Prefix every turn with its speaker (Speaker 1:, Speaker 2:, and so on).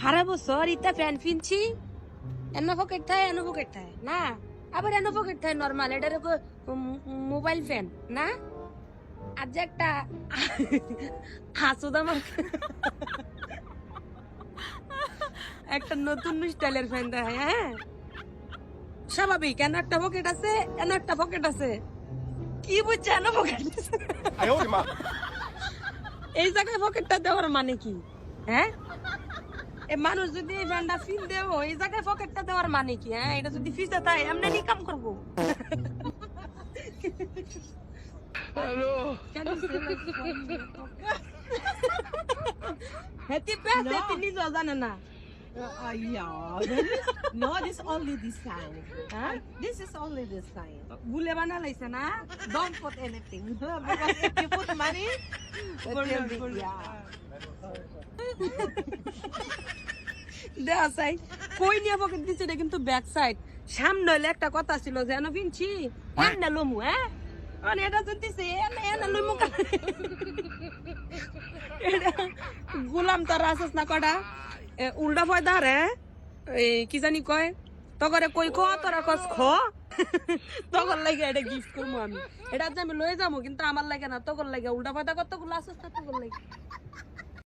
Speaker 1: হারা বছর ইতা ফ্যান কিনছি এনো পকেট থাকে না আবার এনো পকেট থাকে নরমাল এটার মোবাইল ফ্যান না আর যে একটা হাসুদ আমার একটা নতুন স্টাইলের ফ্যান দেয় হ্যাঁ স্বাভাবিক এনো একটা পকেট আছে এনো একটা পকেট আছে কি বুঝছে এনো পকেট এই জায়গায় পকেটটা দেওয়ার মানে কি হ্যাঁ এ মানুষ যদি এই ফ্যানটা ফিল দেবো এই জায়গায় পকেটটা দেওয়ার মানে কি হ্যাঁ এটা যদি ফিসে তাই এমনি কি কাম করবো হেতি পেছে তিনি জানে না
Speaker 2: Yeah. No, this only this time.
Speaker 1: হ্যাঁ
Speaker 2: This is only this time.
Speaker 1: ভুলে বানা লাইছে না
Speaker 2: Don't put anything because if you put money, it will be yeah.
Speaker 1: দেয়া চাই কই নিয়ে পকেট দিচ্ছে এটা কিন্তু ব্যাক সাইড সামনে হইলে একটা কথা ছিল যে এনো কিনছি এনে লমু হ্যাঁ মানে এটা যদি এনে লমু এটা গোলাম তার আসস না কটা উল্টা ফয়দা রে এই কি জানি কয় তগরে কই খ তোরা কস খ তখন লাগে এটা গিফট করবো আমি এটা যে আমি লয়ে যাবো কিন্তু আমার লাগে না তখন লাগে উল্টা ফয়দা কতগুলো আসস না তখন লাগে